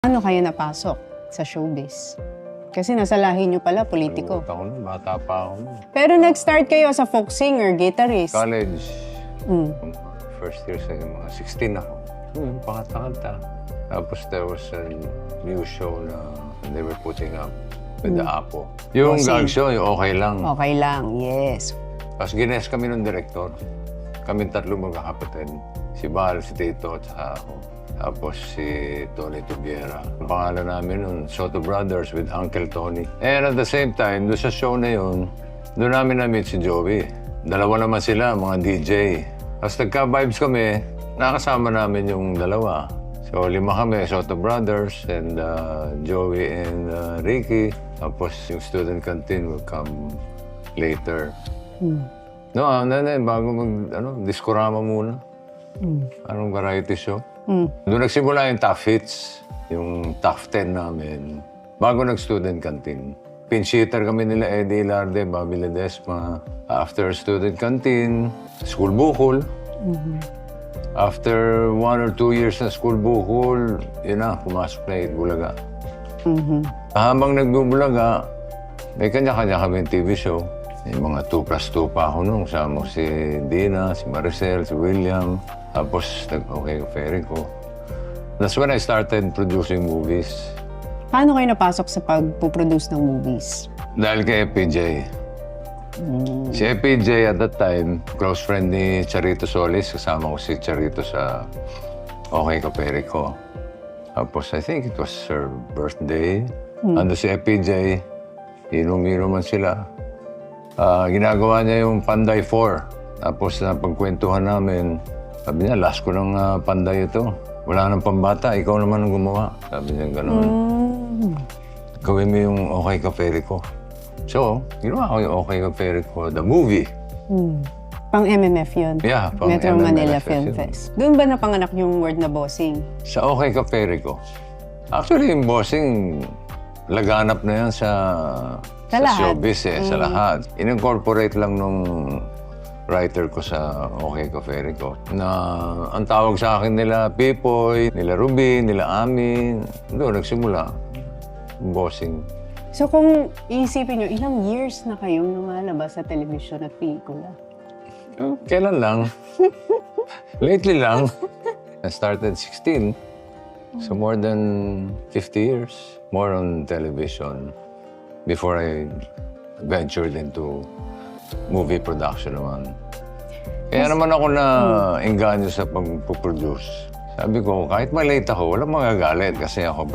Paano kayo napasok sa showbiz? Kasi nasa lahi niyo pala, politiko. Ako nun, bata pa ako nun. Pero nag-start kayo sa folk singer, guitarist. College. First year sa mga 16 ako. Pakanta-kanta. Tapos there was a new show na they were putting up with the Apo. Yung gag show, yung Okay Lang. Okay lang, yes. Tapos gines kami ng direktor. Kami tatlo magkakapatid. Si Bal, si Tito, at saka ako. Tapos si Tony Tubiera. Ang pangalan namin nun, Soto Brothers with Uncle Tony. And at the same time, doon sa show na yun, doon namin na-meet si Joey. Dalawa naman sila, mga DJ. Tapos nagka-vibes kami, nakasama namin yung dalawa. So, 5 kami, Soto Brothers, and Joey and Ricky. Tapos yung student canteen will come later. No, bago Discorama muna. Anong variety show? Doon nagsimula yung Tough Hits, yung Top 10 namin. Bago nag-student canteen. Pinch-hitter kami nila Eddie Ilarde, Bobby Ledesma. After student canteen, school bukol. After 1 or 2 years na school bukol, yun na, pumasok na Bulaga. Habang nagbubulaga, may kanya-kanya kami TV show. May mga 2+2 pa ako nung kasama si Dina, si Maricel, si William. Tapos nag-okay ferry ko. That's when I started producing movies. Paano kayo napasok sa pag-produce ng movies? Dahil kay FPJ. Si FPJ at that time, close friend ni Charito Solis. Kasama ko si Charito sa Okay Kaperi ko. Tapos I think it was her birthday. Ando si FPJ, inom-inuman sila. Ginagawa niya yung Panday 4. Tapos napagkwentuhan namin, sabi niya, last ko ng Panday ito. Wala nang pambata, ikaw naman ang gumawa. Sabi niya gano'n. Gawin mo yung Okay Kaperi ko. So, ginawa ko yung Okay Kaperi ko, the movie. Pang MMF yun? Yeah, pang Metro MMF Manila yun. Film Fest. Doon ba napanganak yung word na bossing? Sa Okay Kaperi ko. Actually, yung bossing, laganap na yan sa lahat. showbiz sa lahat. In-incorporate lang nung writer ko sa Okay Kaperi ko na ang tawag sa akin nila Pipoy, nila Ruby, nila Amin. Doon nagsimula, bossing. So kung iisipin nyo, ilang years na kayong lumalabas sa television at pelikula? Kailan lang? Lately lang. I started 16. So more than 50 years. More on television before I ventured into movie production naman. Kaya naman ako na-engganyo sa pag-produce. Sabi ko, kahit malate ako, walang magagalit kasi ako